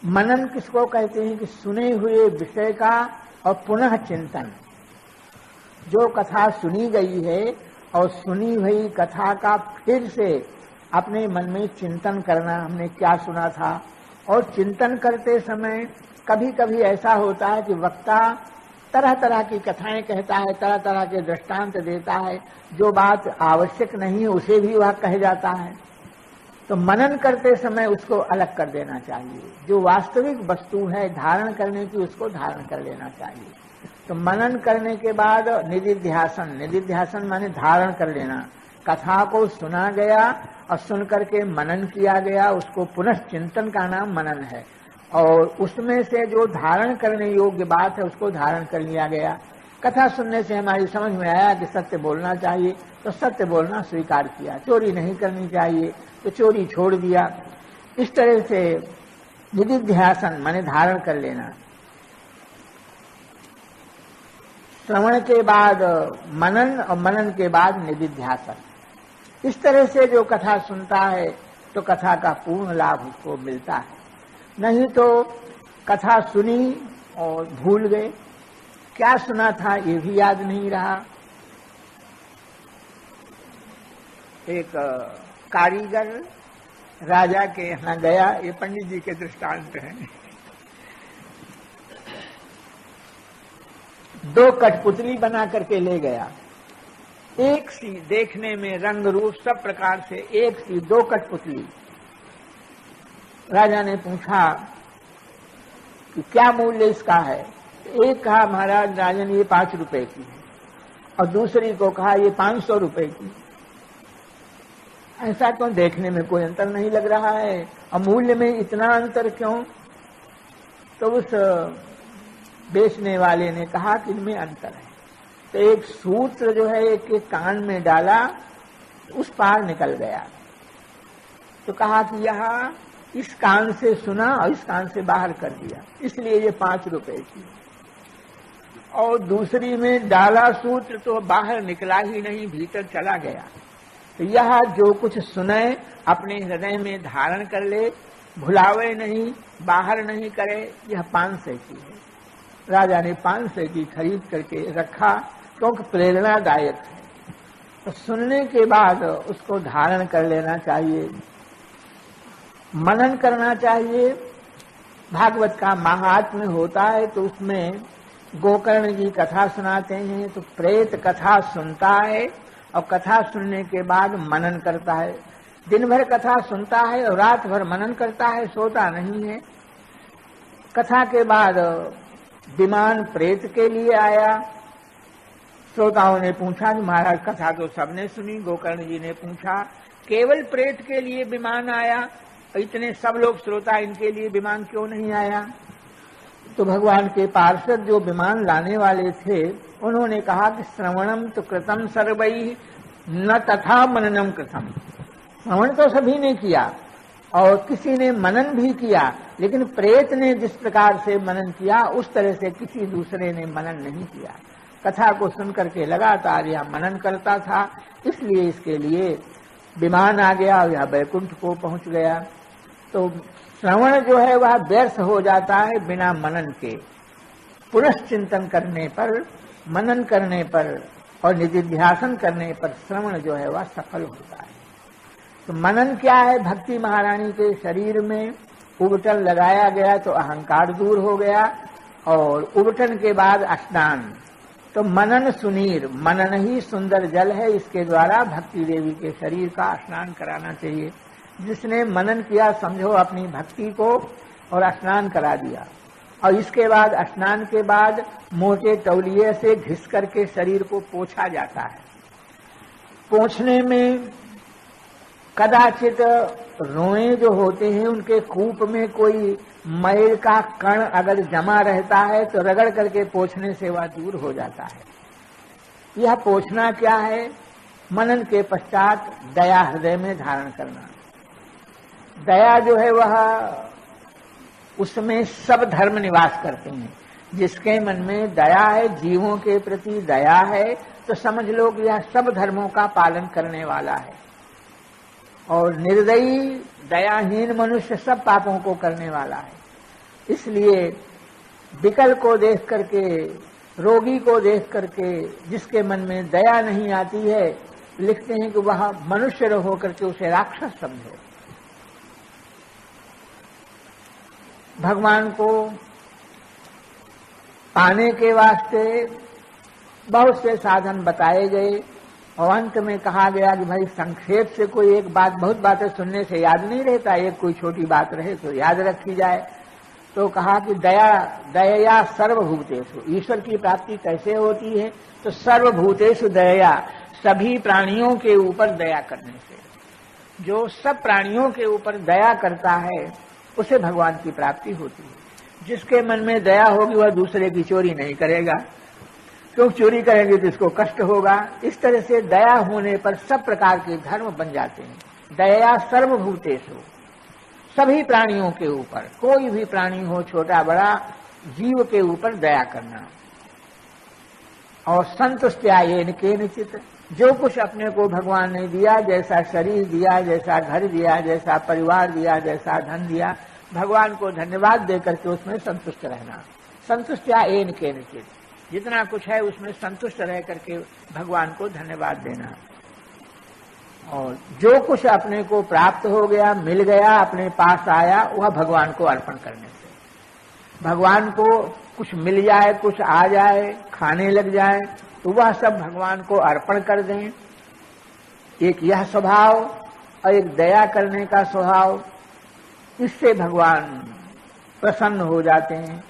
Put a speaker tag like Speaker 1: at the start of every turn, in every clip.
Speaker 1: मनन किसको कहते हैं कि सुने हुए विषय का और पुनः चिंतन। जो कथा सुनी गई है और सुनी हुई कथा का फिर से अपने मन में चिंतन करना, हमने क्या सुना था। और चिंतन करते समय कभी कभी ऐसा होता है कि वक्ता तरह तरह की कथाएं कहता है, तरह तरह के दृष्टांत देता है, जो बात आवश्यक नहीं है उसे भी वह कह जाता है। तो मनन करते समय उसको अलग कर देना चाहिए। जो वास्तविक वस्तु है धारण करने की, उसको धारण कर लेना चाहिए। तो मनन करने के बाद निदिध्यासन, निदिध्यासन माने धारण कर लेना। कथा को सुना गया और सुन करके मनन किया गया, उसको पुनः चिंतन का नाम मनन है। और उसमें से जो धारण करने योग्य बात है उसको धारण कर लिया गया। कथा सुनने से हमारी समझ में आया कि सत्य बोलना चाहिए, तो सत्य बोलना स्वीकार किया। चोरी नहीं करनी चाहिए तो चोरी छोड़ दिया। इस तरह से निदिध्यासन माने धारण कर लेना। श्रवण के बाद मनन और मनन के बाद निदिध्यासन। इस तरह से जो कथा सुनता है तो कथा का पूर्ण लाभ उसको मिलता है। नहीं तो कथा सुनी और भूल गए, क्या सुना था ये भी याद नहीं रहा। एक कारीगर राजा के यहाँ गया, ये पंडित जी के दृष्टांत हैं। 2 कठपुतली बना करके ले गया, एक सी देखने में रंग रूप सब प्रकार से एक सी 2 कठपुतली। राजा ने पूछा कि क्या मूल्य इसका है। एक कहा महाराज राजन ये 5 रुपए की है, और दूसरी को कहा ये 500 रुपए की। ऐसा क्यों, देखने में कोई अंतर नहीं लग रहा है और मूल्य में इतना अंतर क्यों। तो उस बेचने वाले ने कहा कि इनमें अंतर है। तो एक सूत्र जो है एक के कान में डाला, उस पार निकल गया। तो कहा कि यह इस कान से सुना और इस कान से बाहर कर दिया, इसलिए ये 5 रुपए की। और दूसरी में डाला सूत्र तो बाहर निकला ही नहीं, भीतर चला गया। तो यह जो कुछ सुने अपने हृदय में धारण कर ले, भुलावे नहीं, बाहर नहीं करे, यह 500 की है। राजा ने 500 की खरीद करके रखा, क्योंकि प्रेरणादायक है। तो सुनने के बाद उसको धारण कर लेना चाहिए, मनन करना चाहिए। भागवत का महात्म्य होता है तो उसमें गोकर्ण जी कथा सुनाते हैं, तो प्रेत कथा सुनता है और कथा सुनने के बाद मनन करता है। दिन भर कथा सुनता है और रात भर मनन करता है, सोता नहीं है। कथा के बाद विमान प्रेत के लिए आया। श्रोताओं ने पूछा कि महाराज कथा तो सबने सुनी। गोकर्ण जी ने पूछा केवल प्रेत के लिए विमान आया, इतने सब लोग श्रोता, इनके लिए विमान क्यों नहीं आया। तो भगवान के पार्षद जो विमान लाने वाले थे उन्होंने कहा कि श्रवणम तो कृतम सर्वैः न तथा मननम कृतम। श्रवण तो सभी ने किया और किसी ने मनन भी किया, लेकिन प्रेत ने जिस प्रकार से मनन किया उस तरह से किसी दूसरे ने मनन नहीं किया। कथा को सुनकर के लगातार यह मनन करता था, इसलिए इसके लिए विमान आ गया और यह वैकुंठ को पहुंच गया। तो श्रवण जो है वह व्यर्थ हो जाता है बिना मनन के। पुनश्चिंतन करने पर, मनन करने पर और निदिध्यासन करने पर श्रवण जो है वह सफल होता है। तो मनन क्या है, भक्ति महारानी के शरीर में उबटन लगाया गया तो अहंकार दूर हो गया, और उबटन के बाद स्नान। तो मनन सुनीर, मनन ही सुंदर जल है, इसके द्वारा भक्ति देवी के शरीर का स्नान कराना चाहिए। जिसने मनन किया समझो अपनी भक्ति को और स्नान करा दिया। और इसके बाद स्नान के बाद मोटे तौलिए से घिस करके शरीर को पोंछा जाता है। पोंछने में कदाचित रोए जो होते हैं उनके कूप में कोई मैल का कण अगर जमा रहता है तो रगड़ करके पोंछने से वह दूर हो जाता है। यह पोंछना क्या है, मनन के पश्चात दया हृदय में धारण करना। दया जो है वह, उसमें सब धर्म निवास करते हैं। जिसके मन में दया है, जीवों के प्रति दया है, तो समझ लो कि यह सब धर्मों का पालन करने वाला है। और निर्दयी दयाहीन मनुष्य सब पापों को करने वाला है। इसलिए विकल को देख करके, रोगी को देख करके जिसके मन में दया नहीं आती है, लिखते हैं कि वह मनुष्य हो करके उसे राक्षस समझे। भगवान को पाने के वास्ते बहुत से साधन बताए गए और अंत में कहा गया कि भाई संक्षेप से कोई एक बात, बहुत बातें सुनने से याद नहीं रहता, एक कोई छोटी बात रहे तो याद रखी जाए। तो कहा कि दया सर्वभूतेषु, ईश्वर की प्राप्ति कैसे होती है? तो सर्वभूतेषु दया, सभी प्राणियों के ऊपर दया करने से। जो सब प्राणियों के ऊपर दया करता है उसे भगवान की प्राप्ति होती है। जिसके मन में दया होगी वह दूसरे की चोरी नहीं करेगा, क्योंकि चोरी करेंगे तो इसको कष्ट होगा। इस तरह से दया होने पर सब प्रकार के धर्म बन जाते हैं। दया सर्वभूतेषु, सभी प्राणियों के ऊपर, कोई भी प्राणी हो छोटा बड़ा, जीव के ऊपर दया करना। और संतुष्ट्यायेन केनचित्, जो कुछ अपने को भगवान ने दिया, जैसा शरीर दिया, जैसा घर दिया, जैसा परिवार दिया, जैसा धन दिया, भगवान को धन्यवाद देकर के उसमें संतुष्ट रहना। संतुष्ट्यायेन केनचित्, जितना कुछ है उसमें संतुष्ट रह करके भगवान को धन्यवाद देना। और जो कुछ अपने को प्राप्त हो गया, मिल गया, अपने पास आया, वह भगवान को अर्पण करने से। भगवान को कुछ मिल जाए, कुछ आ जाए, खाने लग जाए, तो वह सब भगवान को अर्पण कर दें। एक यह स्वभाव और एक दया करने का स्वभाव, इससे भगवान प्रसन्न हो जाते हैं।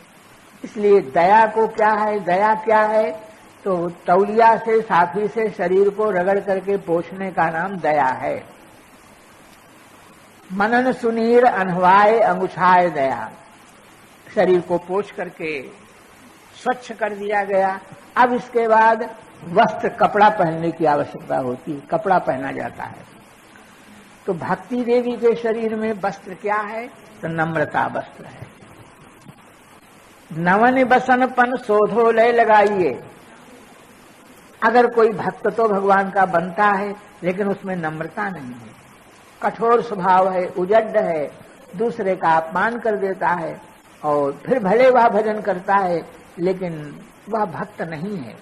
Speaker 1: इसलिए दया को क्या है, दया क्या है? तो तौलिया से, साफी से शरीर को रगड़ करके पोंछने का नाम दया है। मनन सुनीर अनहवाय अंगुछाय दया, शरीर को पोंछ करके स्वच्छ कर दिया गया। अब इसके बाद वस्त्र, कपड़ा पहनने की आवश्यकता होती है, कपड़ा पहना जाता है। तो भक्ति देवी के शरीर में वस्त्र क्या है? तो नम्रता वस्त्र है। नवन बसनपन शोधो लय लगाइए। अगर कोई भक्त तो भगवान का बनता है, लेकिन उसमें नम्रता नहीं है, कठोर स्वभाव है, उजड्ड है, दूसरे का अपमान कर देता है, और फिर भले वह भजन करता है लेकिन वह भक्त नहीं है।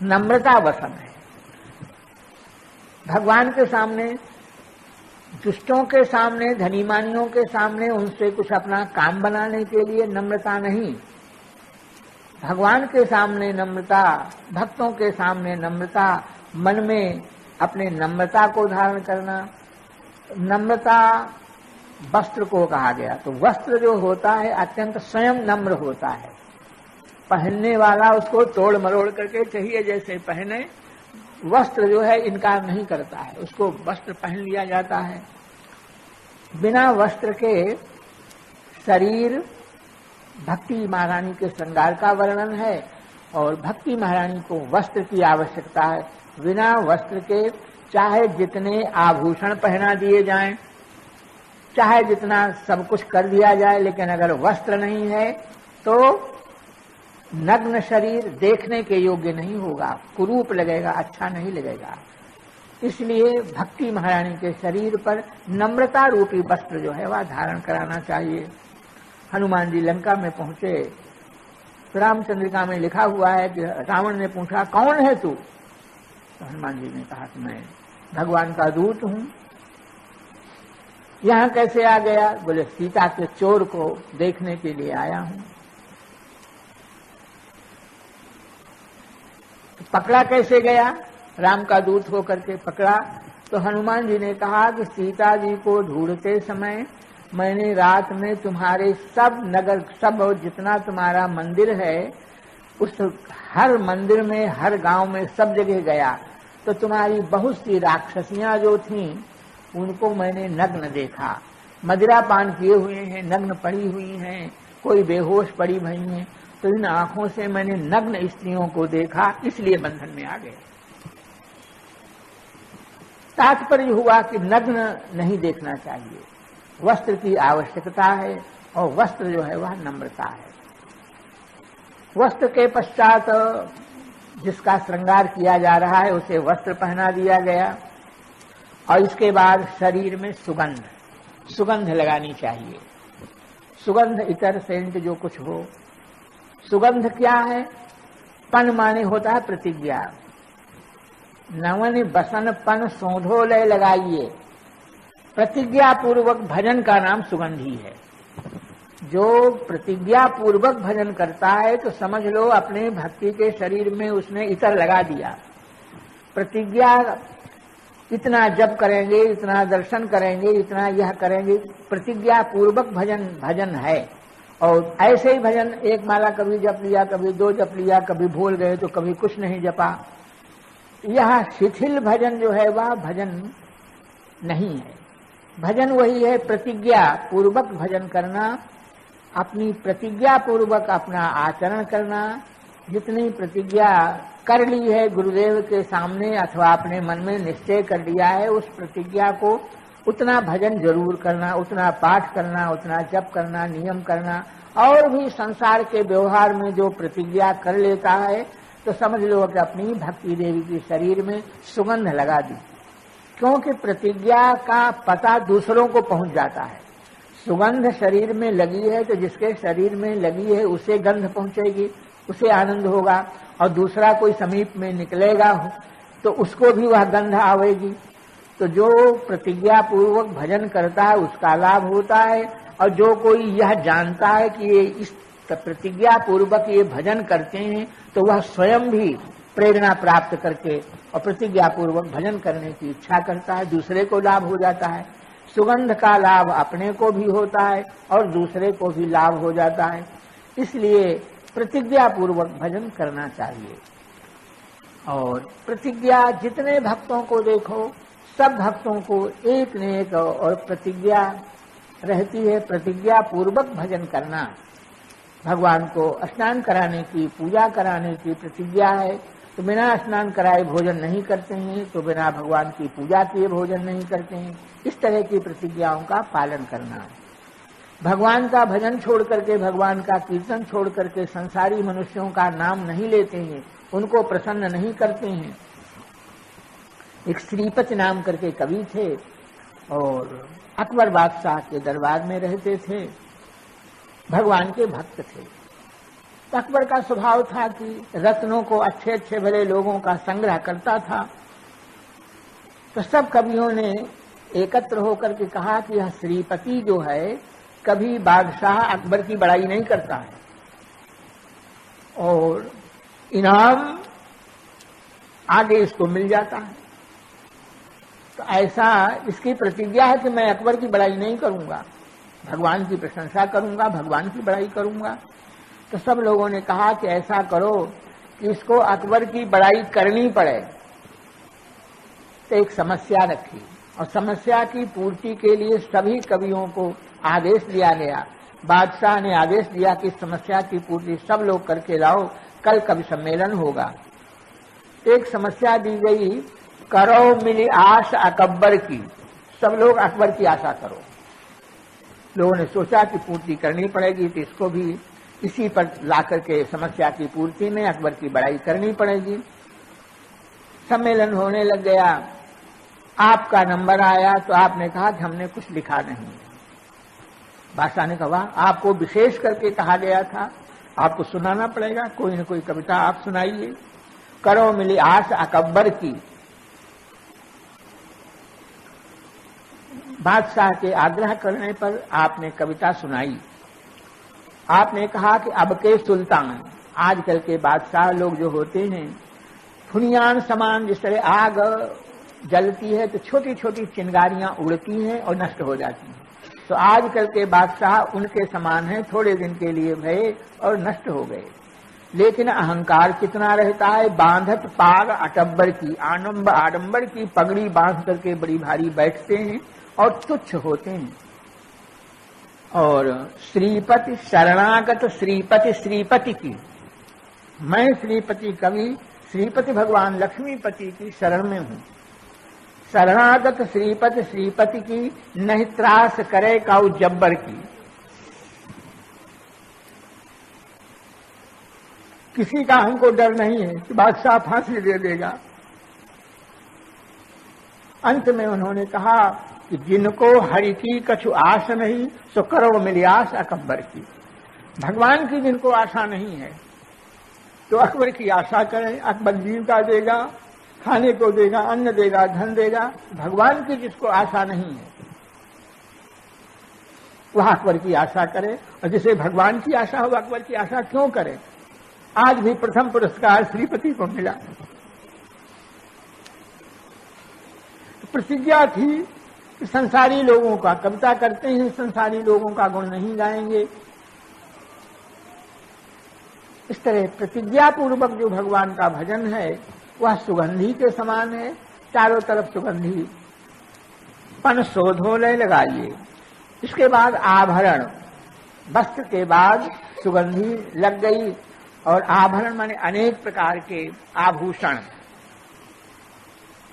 Speaker 1: नम्रता वसन है। भगवान के सामने, दुष्टों के सामने, धनीमानियों के सामने उनसे कुछ अपना काम बनाने के लिए नम्रता नहीं। भगवान के सामने नम्रता, भक्तों के सामने नम्रता, मन में अपने नम्रता को धारण करना। नम्रता वस्त्र को कहा गया। तो वस्त्र जो होता है अत्यंत स्वयं नम्र होता है। पहनने वाला उसको तोड़ मरोड़ करके चाहिए जैसे पहने। वस्त्र जो है इनकार नहीं करता है, उसको वस्त्र पहन लिया जाता है। बिना वस्त्र के शरीर, भक्ति महारानी के श्रृंगार का वर्णन है, और भक्ति महारानी को वस्त्र की आवश्यकता है। बिना वस्त्र के चाहे जितने आभूषण पहना दिए जाएं, चाहे जितना सब कुछ कर दिया जाए, लेकिन अगर वस्त्र नहीं है तो नग्न शरीर देखने के योग्य नहीं होगा, कुरूप लगेगा, अच्छा नहीं लगेगा। इसलिए भक्ति महारानी के शरीर पर नम्रता रूपी वस्त्र जो है वह धारण कराना चाहिए। हनुमान जी लंका में पहुंचे, रामचंद्रिका में लिखा हुआ है कि रावण ने पूछा कौन है तू? तो हनुमान जी ने कहा कि मैं भगवान का दूत हूं। यहां कैसे आ गया? बोले सीता के चोर को देखने के लिए आया हूं। तो पकड़ा कैसे गया? राम का दूत होकर के पकड़ा। तो हनुमान जी ने कहा कि सीता जी को ढूंढते समय मैंने रात में तुम्हारे सब नगर, सब जितना तुम्हारा मंदिर है, उस हर मंदिर में, हर गांव में, सब जगह गया, तो तुम्हारी बहुत सी राक्षसियां जो थीं उनको मैंने नग्न देखा। मदिरा पान किए हुए हैं, नग्न पड़ी हुई हैं, कोई बेहोश पड़ी भई हैं। तो इन आंखों से मैंने नग्न स्त्रियों को देखा, इसलिए बंधन में आ गए। तात्पर्य हुआ कि नग्न नहीं देखना चाहिए, वस्त्र की आवश्यकता है, और वस्त्र जो है वह नम्रता है। वस्त्र के पश्चात जिसका श्रृंगार किया जा रहा है उसे वस्त्र पहना दिया गया, और इसके बाद शरीर में सुगंध। सुगंध लगानी चाहिए। सुगंध इतर सेंट जो कुछ हो, सुगंध क्या है? पन माने होता है प्रतिज्ञा। नवन बसन पन सौंधो लय लगाइए। प्रतिज्ञा पूर्वक भजन का नाम सुगंध ही है। जो प्रतिज्ञा पूर्वक भजन करता है तो समझ लो अपने भक्ति के शरीर में उसने इतर लगा दिया। प्रतिज्ञा इतना जप करेंगे, इतना दर्शन करेंगे, इतना यह करेंगे, प्रतिज्ञा पूर्वक भजन है। और ऐसे ही भजन एक माला कभी जप लिया, कभी दो जप लिया, कभी भूल गए तो कभी कुछ नहीं जपा, यह शिथिल भजन जो है वह भजन नहीं है। भजन वही है प्रतिज्ञा पूर्वक भजन करना, अपनी प्रतिज्ञा पूर्वक अपना आचरण करना। जितनी प्रतिज्ञा कर ली है गुरुदेव के सामने अथवा अपने मन में निश्चय कर लिया है, उस प्रतिज्ञा को उतना भजन जरूर करना, उतना पाठ करना, उतना जप करना, नियम करना। और भी संसार के व्यवहार में जो प्रतिज्ञा कर लेता है तो समझ लो कि अपनी भक्ति देवी के शरीर में सुगंध लगा दी। क्योंकि प्रतिज्ञा का पता दूसरों को पहुंच जाता है। सुगंध शरीर में लगी है तो जिसके शरीर में लगी है उसे गंध पहुंचेगी, उसे आनंद होगा, और दूसरा कोई समीप में निकलेगा तो उसको भी वह गंध आवेगी। तो जो प्रतिज्ञा पूर्वक भजन करता है उसका लाभ होता है, और जो कोई यह जानता है कि ये इस प्रतिज्ञा पूर्वक ये भजन करते हैं तो वह स्वयं भी प्रेरणा प्राप्त करके और प्रतिज्ञा पूर्वक भजन करने की इच्छा करता है, दूसरे को लाभ हो जाता है। सुगंध का लाभ अपने को भी होता है और दूसरे को भी लाभ हो जाता है। इसलिए प्रतिज्ञा पूर्वक भजन करना चाहिए। और प्रतिज्ञा जितने भक्तों को देखो सब भक्तों को एक न एक और प्रतिज्ञा रहती है। प्रतिज्ञा पूर्वक भजन करना, भगवान को स्नान कराने की, पूजा कराने की प्रतिज्ञा है तो बिना स्नान कराए भोजन नहीं करते हैं, तो बिना भगवान की पूजा किए भोजन नहीं करते हैं। इस तरह की प्रतिज्ञाओं का पालन करना। भगवान का भजन छोड़ करके, भगवान का कीर्तन छोड़ करके संसारी मनुष्यों का नाम नहीं लेते हैं, उनको प्रसन्न नहीं करते हैं। एक श्रीपति नाम करके कवि थे और अकबर बादशाह के दरबार में रहते थे, भगवान के भक्त थे। अकबर का स्वभाव था कि रत्नों को, अच्छे अच्छे भले लोगों का संग्रह करता था। तो सब कवियों ने एकत्र होकर के कहा कि यह श्रीपति जो है कभी बादशाह अकबर की बड़ाई नहीं करता है और इनाम आगे इसको मिल जाता है। तो ऐसा इसकी प्रतिज्ञा है कि मैं अकबर की बड़ाई नहीं करूंगा, भगवान की प्रशंसा करूंगा, भगवान की बड़ाई करूंगा। तो सब लोगों ने कहा कि ऐसा करो कि इसको अकबर की बड़ाई करनी पड़े। तो एक समस्या रखी और समस्या की पूर्ति के लिए सभी कवियों को आदेश दिया गया। बादशाह ने आदेश दिया कि समस्या की पूर्ति सब लोग करके लाओ, कल कवि सम्मेलन होगा। एक समस्या दी गई, करो मिली आश अकबर की, सब लोग अकबर की आशा करो। लोगों ने सोचा कि पूर्ति करनी पड़ेगी तो इसको भी इसी पर लाकर के समस्या की पूर्ति में अकबर की बड़ाई करनी पड़ेगी। सम्मेलन होने लग गया, आपका नंबर आया तो आपने कहा कि हमने कुछ लिखा नहीं। बादशाह ने कहा आपको विशेष करके कहा गया था, आपको सुनाना पड़ेगा, कोई न कोई कविता आप सुनाइए। करो मिली आश अकबर की। बादशाह के आग्रह करने पर आपने कविता सुनाई। आपने कहा कि अब के सुल्तान, आजकल के बादशाह लोग जो होते हैं फुनियान समान, जिस तरह आग जलती है तो छोटी छोटी चिंगारियां उड़ती हैं और नष्ट हो जाती हैं, तो आजकल के बादशाह उनके समान हैं, थोड़े दिन के लिए भये और नष्ट हो गए। लेकिन अहंकार कितना रहता है, बांधत पाग अटब्बर की, आडंबर की पगड़ी बांध करके बड़ी भारी बैठते हैं और तुच्छ होते हैं। और श्रीपति शरणागत श्रीपति, श्रीपति की, मैं श्रीपति कवि श्रीपति भगवान लक्ष्मीपति की शरण में हूं। शरणागत श्रीपति, श्रीपति की नहीं त्रास करे काऊ जब्बर की। किसी का हमको डर नहीं है कि बादशाह फांसी दे देगा। अंत में उन्होंने कहा कि जिनको हरि की कछु आस नहीं, सो करो मिली आस अकबर की। भगवान की जिनको आशा नहीं है तो अकबर की आशा करें, अकबर जीविका देगा, खाने को देगा, अन्न देगा, धन देगा। भगवान की जिसको आशा नहीं है वह अकबर की आशा करे, और जिसे भगवान की आशा हो अकबर की आशा क्यों करे। आज भी प्रथम पुरस्कार श्रीपति को मिला। प्रतिज्ञा थी कि संसारी लोगों का, कविता करते हैं संसारी लोगों का गुण नहीं गाएंगे। इस तरह प्रतिज्ञा पूर्वक जो भगवान का भजन है वह सुगंधी के समान है। चारों तरफ सुगंधी पन शोधोले लगाइए। इसके बाद आभरण, वस्त्र के बाद सुगंधी लग गई, और आभरण माने अनेक प्रकार के आभूषण।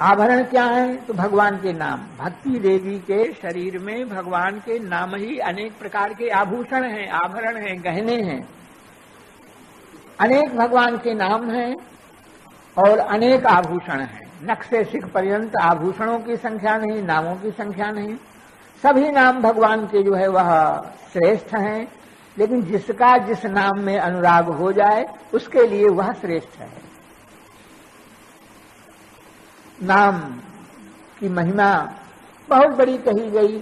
Speaker 1: आभरण क्या है? तो भगवान के नाम। भक्ति देवी के शरीर में भगवान के नाम ही अनेक प्रकार के आभूषण हैं, आभरण हैं, गहने हैं। अनेक भगवान के नाम हैं और अनेक आभूषण हैं। नख से शिख पर्यंत आभूषणों की संख्या नहीं, नामों की संख्या नहीं। सभी नाम भगवान के जो है वह श्रेष्ठ हैं, लेकिन जिसका जिस नाम में अनुराग हो जाए उसके लिए वह श्रेष्ठ है। नाम की महिमा बहुत बड़ी कही गई।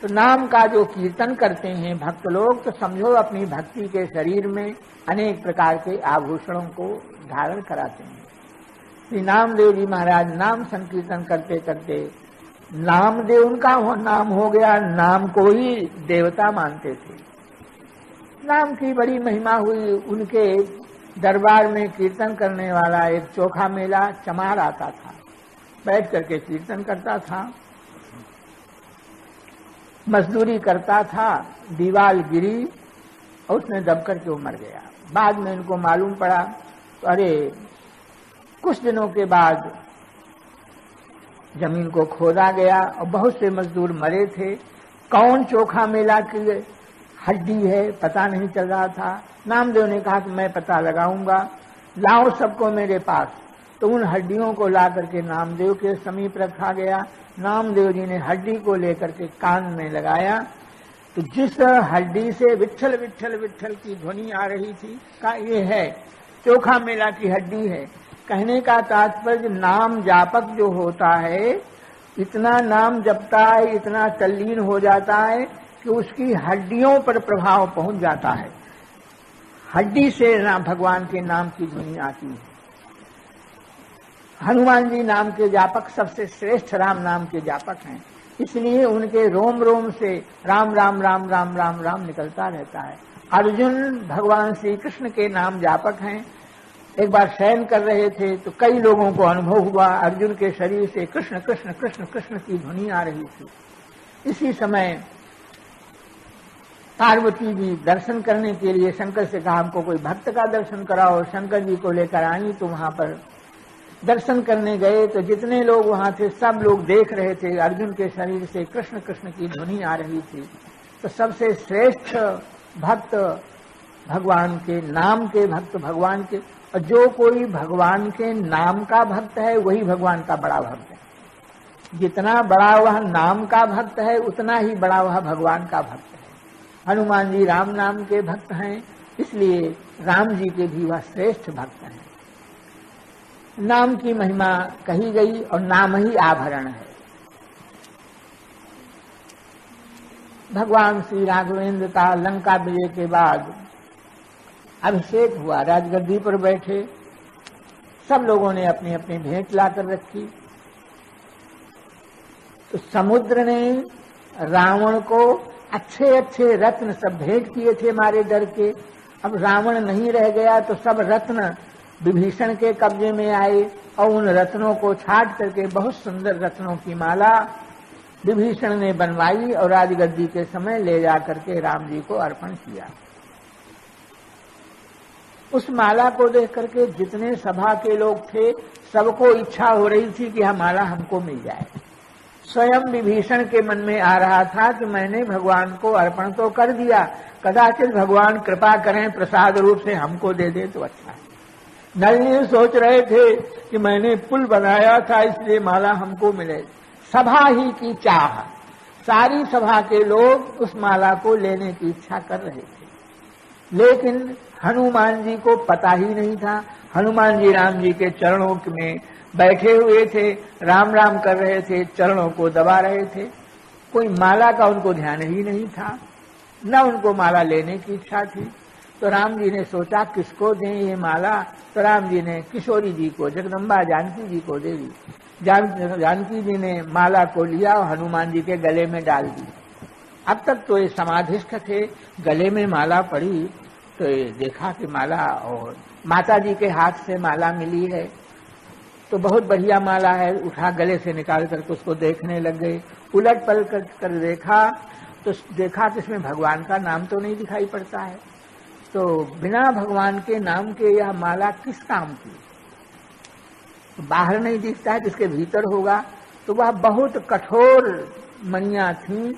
Speaker 1: तो नाम का जो कीर्तन करते हैं भक्त लोग, तो समझो अपनी भक्ति के शरीर में अनेक प्रकार के आभूषणों को धारण कराते हैं। श्री नामदेव जी महाराज नाम संकीर्तन करते करते नामदेव उनका नाम हो गया, नाम को ही देवता मानते थे। नाम की बड़ी महिमा हुई। उनके दरबार में कीर्तन करने वाला एक चोखा मेला चमार आता था, बैठ करके कीर्तन करता था, मजदूरी करता था, दीवार गिरी और उसने दब करके वो मर गया। बाद में इनको मालूम पड़ा तो अरे कुछ दिनों के बाद जमीन को खोदा गया और बहुत से मजदूर मरे थे। कौन चोखा मेला की हड्डी है पता नहीं चल रहा था। नामदेव ने कहा कि मैं पता लगाऊंगा, लाओ सबको मेरे पास। तो उन हड्डियों को ला करके नामदेव के समीप रखा गया। नामदेव जी ने हड्डी को लेकर के कान में लगाया, तो जिस हड्डी से विट्ठल विट्ठल विट्ठल की ध्वनि आ रही थी का ये है चोखा मेला की हड्डी है। कहने का तात्पर्य नाम जापक जो होता है इतना नाम जपता है, इतना तल्लीन हो जाता है कि उसकी हड्डियों पर प्रभाव पहुंच जाता है। हड्डी से भगवान के नाम की ध्वनि आती है। हनुमान जी नाम के जापक सबसे श्रेष्ठ राम नाम के जापक हैं, इसलिए उनके रोम रोम से राम राम राम राम राम राम निकलता रहता है। अर्जुन भगवान श्री कृष्ण के नाम जापक हैं। एक बार शयन कर रहे थे तो कई लोगों को अनुभव हुआ अर्जुन के शरीर से कृष्ण कृष्ण कृष्ण कृष्ण की ध्वनि आ रही थी। इसी समय पार्वती जी दर्शन करने के लिए शंकर से कहा हमको कोई भक्त का दर्शन कराओ। शंकर जी को लेकर आई तो वहां पर दर्शन करने गए तो जितने लोग वहां थे सब लोग देख रहे थे अर्जुन के शरीर से कृष्ण कृष्ण की ध्वनि आ रही थी। तो सबसे श्रेष्ठ भक्त भगवान के नाम के भक्त भगवान के, और जो कोई भगवान के नाम का भक्त है वही भगवान का बड़ा भक्त है। जितना बड़ा वह नाम का भक्त है उतना ही बड़ा वह भगवान का भक्त है। हनुमान जी राम नाम के भक्त हैं, इसलिए राम जी के भी वह श्रेष्ठ भक्त हैं। नाम की महिमा कही गई और नाम ही आभरण है। भगवान श्री राघवेंद्र का लंका विजय के बाद अभिषेक हुआ, राजगद्दी पर बैठे। सब लोगों ने अपनी अपनी भेंट लाकर रखी। तो समुद्र ने रावण को अच्छे अच्छे रत्न सब भेंट किए थे मारे डर के। अब रावण नहीं रह गया तो सब रत्न विभीषण के कब्जे में आए और उन रत्नों को छाट करके बहुत सुंदर रत्नों की माला विभीषण ने बनवाई और राजगद्दी के समय ले जा करके राम जी को अर्पण किया। उस माला को देख करके जितने सभा के लोग थे सबको इच्छा हो रही थी कि यह माला हमको मिल जाए। स्वयं विभीषण के मन में आ रहा था कि मैंने भगवान को अर्पण तो कर दिया, कदाचित भगवान कृपा करें प्रसाद रूप से हमको दे दे तो अच्छा है। नलिनी सोच रहे थे कि मैंने पुल बनाया था इसलिए माला हमको मिले। सभा ही की चाह, सारी सभा के लोग उस माला को लेने की इच्छा कर रहे थे, लेकिन हनुमान जी को पता ही नहीं था। हनुमान जी राम जी के चरणों में बैठे हुए थे, राम राम कर रहे थे, चरणों को दबा रहे थे। कोई माला का उनको ध्यान ही नहीं था, न उनको माला लेने की इच्छा थी। तो राम जी ने सोचा किसको दें ये माला, तो राम जी ने किशोरी जी को, जगदम्बा जानकी जी को दे दी। जानकी जी ने माला को लिया और हनुमान जी के गले में डाल दी। अब तक तो ये समाधिस्थ थे, गले में माला पड़ी तो ये देखा कि माला, और माता जी के हाथ से माला मिली है तो बहुत बढ़िया माला है। उठा गले से निकाल करके उसको देखने लग गए। उलट पलट कर देखा तो देखा कि इसमें भगवान का नाम तो नहीं दिखाई पड़ता है। तो बिना भगवान के नाम के यह माला किस काम की? तो बाहर नहीं दिखता है, जिसके भीतर होगा। तो वह बहुत कठोर मणियां थीं,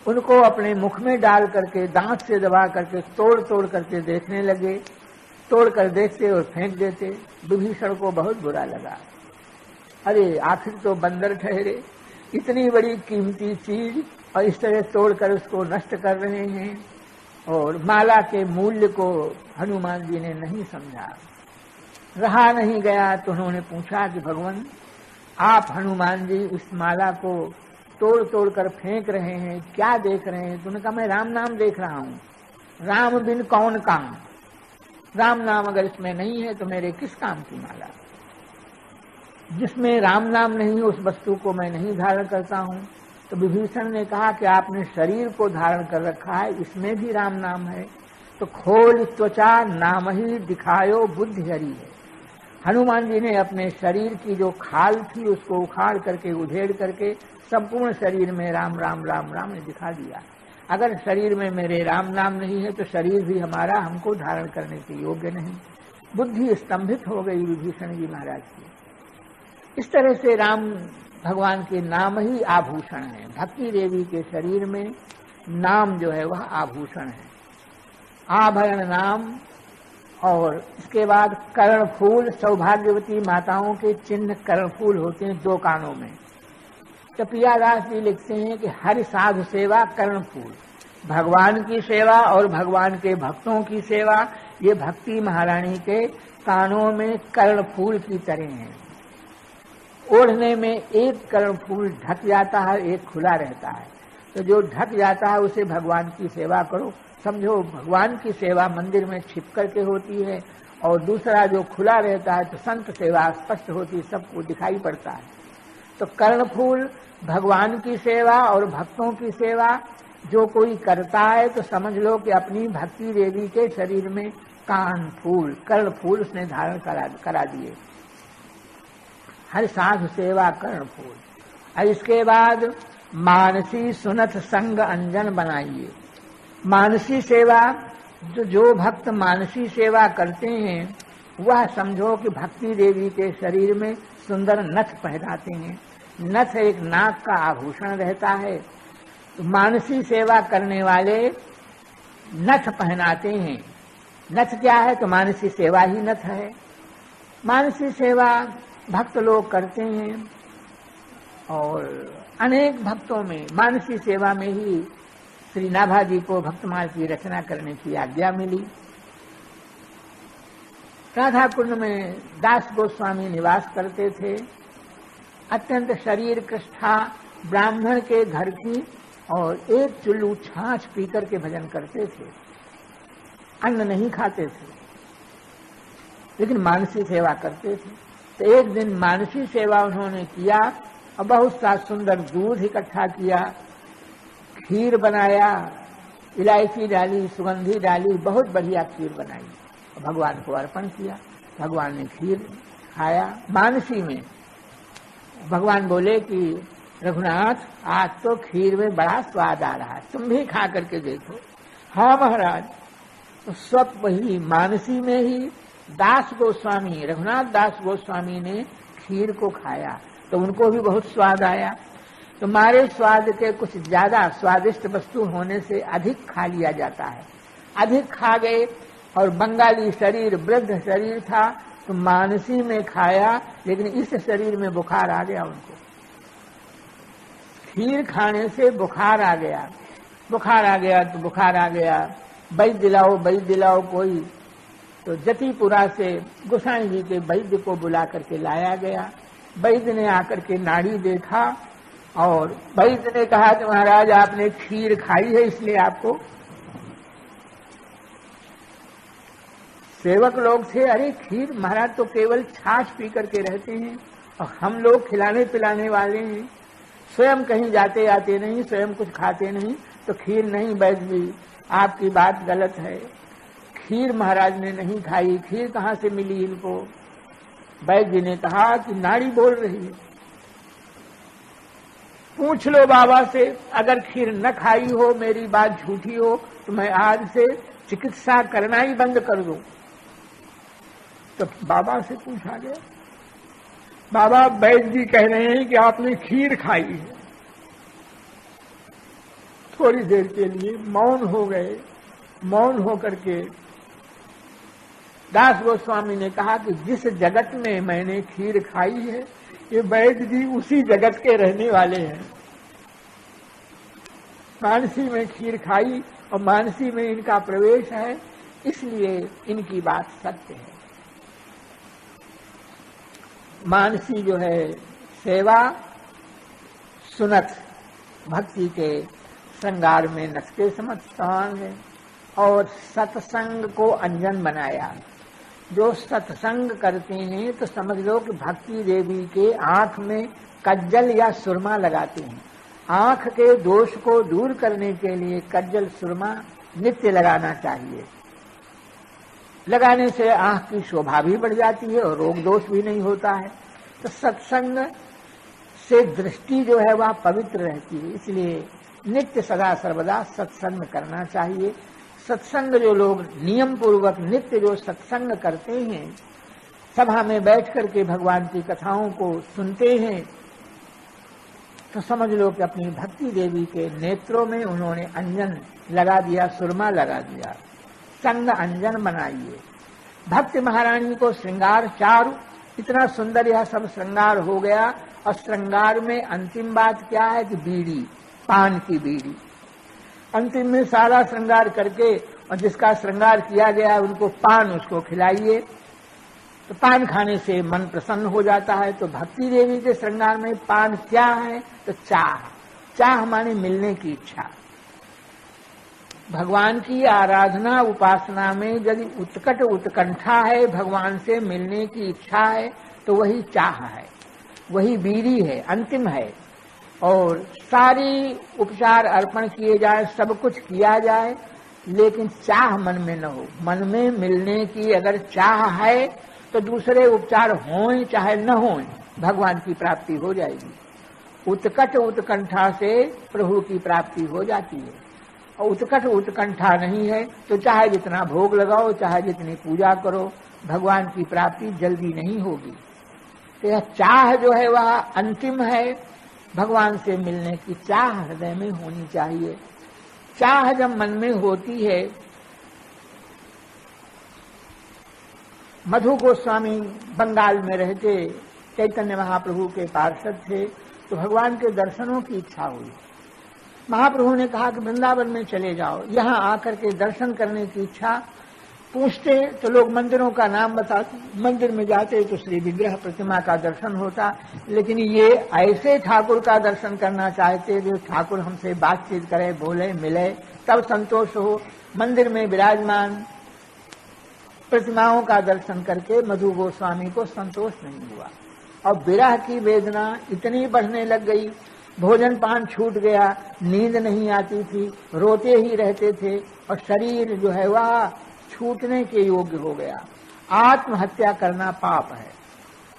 Speaker 1: उनको अपने मुख में डाल करके दांत से दबा करके तोड़ तोड़ करके देखने लगे। तोड़ कर देखते और फेंक देते। विभीषण को बहुत बुरा लगा। अरे आखिर तो बंदर ठहरे, इतनी बड़ी कीमती चीज और इस तरह तोड़कर उसको नष्ट कर रहे हैं। और माला के मूल्य को हनुमान जी ने नहीं समझा। रहा नहीं गया तो उन्होंने पूछा कि भगवान, आप हनुमान जी इस माला को तोड़ तोड़ कर फेंक रहे हैं, क्या देख रहे हैं? तो उन्होंने कहा मैं राम नाम देख रहा हूं। राम बिन कौन काम, राम नाम अगर इसमें नहीं है तो मेरे किस काम की माला? जिसमें राम नाम नहीं उस वस्तु को मैं नहीं धारण करता हूं। तो विभीषण ने कहा कि आपने शरीर को धारण कर रखा है, इसमें भी राम नाम है। तो खोल त्वचा नाम ही दिखायो बुद्धि हरी है। हनुमान जी ने अपने शरीर की जो खाल थी उसको उखाड़ करके उधेड़ करके संपूर्ण शरीर में राम राम राम राम ने दिखा दिया। अगर शरीर में मेरे राम नाम नहीं है तो शरीर भी हमारा हमको धारण करने के योग्य नहीं। बुद्धि स्तंभित हो गई विभीषण जी महाराज की। इस तरह से राम भगवान के नाम ही आभूषण है। भक्ति देवी के शरीर में नाम जो है वह आभूषण है, आभरण नाम। और इसके बाद कर्णफूल, सौभाग्यवती माताओं के चिन्ह कर्णफूल होते हैं 2 कानों में। तो पियादास जी लिखते हैं कि हरि साधु सेवा कर्णफूल, भगवान की सेवा और भगवान के भक्तों की सेवा, ये भक्ति महारानी के कानों में कर्णफूल की तरह है। ओढ़ने में एक कर्णफूल ढक जाता है, एक खुला रहता है। तो जो ढक जाता है उसे भगवान की सेवा करो। समझो भगवान की सेवा मंदिर में छिप करके होती है, और दूसरा जो खुला रहता है तो संत सेवा स्पष्ट होती, सबको दिखाई पड़ता है। तो कर्णफूल भगवान की सेवा और भक्तों की सेवा जो कोई करता है तो समझ लो कि अपनी भक्ति देवी के शरीर में कान फूल, कर्णफूल उसने धारण करा दिए। हर साधु सेवा कर्णफूल। और इसके बाद मानसी सुनत संग अंजन बनाइए। मानसी सेवा, जो भक्त मानसी सेवा करते हैं वह समझो कि भक्ति देवी के शरीर में सुंदर नथ पहनाते हैं। नथ एक नाक का आभूषण रहता है। तो मानसी सेवा करने वाले नथ पहनाते हैं। नथ क्या है? तो मानसी सेवा ही नथ है। मानसी सेवा भक्त लोग करते हैं, और अनेक भक्तों में मानसी सेवा में ही श्री नाभा जी को भक्तमाल की रचना करने की आज्ञा मिली। राधा कुंड में दास गोस्वामी निवास करते थे। अत्यंत शरीर कृष्ठा ब्राह्मण के घर की, और एक चुल्लू छाछ पीकर के भजन करते थे। अन्न नहीं खाते थे, लेकिन मानसी सेवा करते थे। तो एक दिन मानसी सेवा उन्होंने किया और बहुत सा सुंदर दूध इकट्ठा किया, खीर बनाया, इलायची डाली, सुगंधी डाली, बहुत बढ़िया खीर बनाई और भगवान को अर्पण किया। भगवान ने खीर खाया मानसी में। भगवान बोले कि रघुनाथ, आज तो खीर में बड़ा स्वाद आ रहा है, तुम भी खा करके देखो। हाँ महाराज। तो सब वही मानसी में ही दास गोस्वामी, रघुनाथ दास गोस्वामी ने खीर को खाया तो उनको भी बहुत स्वाद आया। तो मारे स्वाद के कुछ ज्यादा स्वादिष्ट वस्तु होने से अधिक खा लिया जाता है। अधिक खा गए और बंगाली शरीर, वृद्ध शरीर था, तो मानसी में खाया, लेकिन इस शरीर में बुखार आ गया उनको। खीर खाने से बुखार आ गया, बुखार आ गया तो बुखार आ गया, वैद्य दिलाओ कोई। तो जतिपुरा से गोसाई जी के वैद्य को बुला करके लाया गया। वैद्य ने आकर के नाड़ी देखा और वैद्य ने कहा कि महाराज आपने खीर खाई है इसलिए आपको। सेवक लोग थे, अरे खीर महाराज तो केवल छाछ पी करके रहते हैं और हम लोग खिलाने पिलाने वाले हैं, स्वयं कहीं जाते आते नहीं, स्वयं कुछ खाते नहीं, तो खीर नहीं। वैद्य जी आपकी बात गलत है, खीर महाराज ने नहीं खाई। खीर कहाँ से मिली इनको? वैद्य जी ने कहा कि नाड़ी बोल रही है, पूछ लो बाबा से, अगर खीर न खाई हो, मेरी बात झूठी हो, तो मैं आज से चिकित्सा करना ही बंद कर दूं। तो बाबा से पूछा गया, बाबा वैद्य जी कह रहे हैं कि आपने खीर खाई है। थोड़ी देर के लिए मौन हो गए। मौन होकर के दास गोस्वामी ने कहा कि जिस जगत में मैंने खीर खाई है, ये वैद्य जी उसी जगत के रहने वाले हैं। मानसी में खीर खाई और मानसी में इनका प्रवेश है, इसलिए इनकी बात सत्य है। मानसी जो है सेवा सुनत भक्ति के श्रृंगार में नक्शे समझ समान है, और सत्संग को अंजन बनाया। जो सत्संग करते हैं तो समझ लो कि भक्ति देवी के आंख में कज्जल या सुरमा लगाते हैं। आंख के दोष को दूर करने के लिए कज्जल सुरमा नित्य लगाना चाहिए। लगाने से आंख की शोभा भी बढ़ जाती है और रोग दोष भी नहीं होता है। तो सत्संग से दृष्टि जो है वह पवित्र रहती है, इसलिए नित्य सदा सर्वदा सत्संग करना चाहिए। सत्संग जो लोग नियम पूर्वक नित्य जो सत्संग करते हैं, सभा में बैठ करके भगवान की कथाओं को सुनते हैं, तो समझ लो कि अपनी भक्ति देवी के नेत्रों में उन्होंने अंजन लगा दिया, सुरमा लगा दिया। संग अंजन बनाइए। भक्त महारानी को श्रृंगार चारु, इतना सुंदर यह सब श्रृंगार हो गया। और श्रृंगार में अंतिम बात क्या है कि बीड़ी, पान की बीड़ी। अंतिम में सारा श्रृंगार करके और जिसका श्रृंगार किया गया उनको पान उसको खिलाइए, तो पान खाने से मन प्रसन्न हो जाता है। तो भक्ति देवी के श्रृंगार में पान क्या है? तो चाह। चाह माने मिलने की इच्छा। भगवान की आराधना उपासना में यदि उत्कट उत्कंठा है, भगवान से मिलने की इच्छा है, तो वही चाह है, वही बीड़ी है, अंतिम है। और सारी उपचार अर्पण किए जाए, सब कुछ किया जाए, लेकिन चाह मन में न हो। मन में मिलने की अगर चाह है तो दूसरे उपचार हों चाहे न हों, भगवान की प्राप्ति हो जाएगी। उत्कट उत्कंठा से प्रभु की प्राप्ति हो जाती है। और उत्कट उत्कंठा नहीं है तो चाहे जितना भोग लगाओ, चाहे जितनी पूजा करो, भगवान की प्राप्ति जल्दी नहीं होगी। तो यह चाह जो है वह अंतिम है। भगवान से मिलने की चाह हृदय में होनी चाहिए। चाह जब मन में होती है, मधु गोस्वामी बंगाल में रहते, चैतन्य महाप्रभु के पार्षद थे, तो भगवान के दर्शनों की इच्छा हुई। महाप्रभु ने कहा कि वृंदावन में चले जाओ, यहाँ आकर के दर्शन करने की इच्छा। पूछते तो लोग मंदिरों का नाम बताते, मंदिर में जाते तो श्री विग्रह प्रतिमा का दर्शन होता, लेकिन ये ऐसे ठाकुर का दर्शन करना चाहते जो ठाकुर हमसे बातचीत करे, बोले, मिले, तब संतोष हो। मंदिर में विराजमान प्रतिमाओं का दर्शन करके मधु गोस्वामी को संतोष नहीं हुआ और विरह की वेदना इतनी बढ़ने लग गई, भोजन पान छूट गया, नींद नहीं आती थी, रोते ही रहते थे और शरीर जो है वह छूटने के योग्य हो गया। आत्महत्या करना पाप है।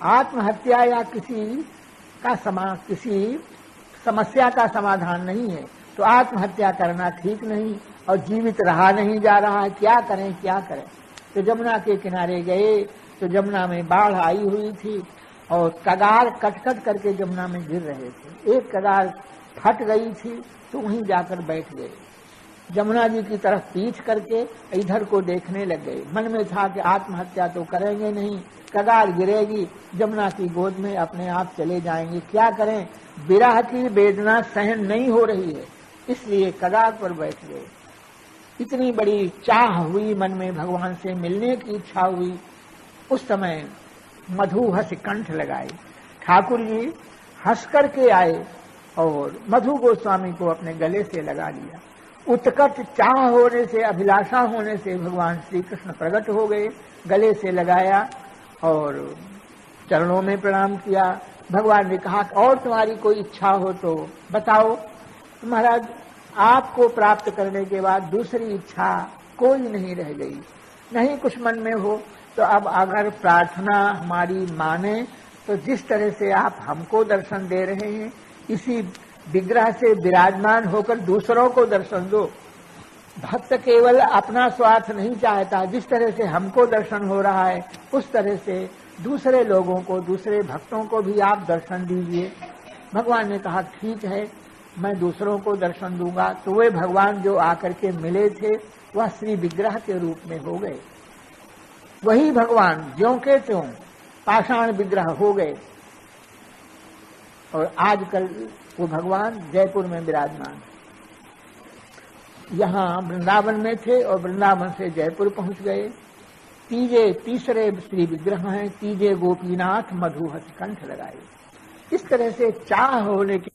Speaker 1: आत्महत्या या किसी समस्या का समाधान नहीं है, तो आत्महत्या करना ठीक नहीं। और जीवित रहा नहीं जा रहा है, क्या करें क्या करें। तो जमुना के किनारे गए तो जमुना में बाढ़ आई हुई थी और कगार कट-कट करके जमुना में गिर रहे थे। एक कगार फट गई थी तो वहीं जाकर बैठ गए। जमुना जी की तरफ पीठ करके इधर को देखने लग गए। मन में था कि आत्महत्या तो करेंगे नहीं, कगार गिरेगी, जमुना की गोद में अपने आप चले जाएंगे, क्या करें, विरह की वेदना सहन नहीं हो रही है, इसलिए कगार पर बैठ गए। इतनी बड़ी चाह हुई मन में, भगवान से मिलने की इच्छा हुई। उस समय मधु हंस कंठ लगाए। ठाकुर जी हंस करके आए और मधु गोस्वामी को अपने गले से लगा लिया। उत्कट चाह होने से, अभिलाषा होने से भगवान श्री कृष्ण प्रकट हो गए, गले से लगाया और चरणों में प्रणाम किया। भगवान ने कहा और तुम्हारी कोई इच्छा हो तो बताओ। महाराज, आपको प्राप्त करने के बाद दूसरी इच्छा कोई नहीं रह गई, नहीं कुछ मन में हो तो अब अगर प्रार्थना हमारी माने तो जिस तरह से आप हमको दर्शन दे रहे हैं, इसी विग्रह से विराजमान होकर दूसरों को दर्शन दो। भक्त केवल अपना स्वार्थ नहीं चाहता, जिस तरह से हमको दर्शन हो रहा है उस तरह से दूसरे लोगों को, दूसरे भक्तों को भी आप दर्शन दीजिए। भगवान ने कहा ठीक है, मैं दूसरों को दर्शन दूंगा। तो वे भगवान जो आकर के मिले थे वह श्री विग्रह के रूप में हो गए। वही भगवान ज्यों के त्यों पाषाण विग्रह हो गए और आजकल वो भगवान जयपुर में विराजमान। यहाँ वृंदावन में थे और वृंदावन से जयपुर पहुंच गए। तीसरे श्री विग्रह हैं, तीजे गोपीनाथ मधुहस कंठ लगाए। इस तरह से चाह होने के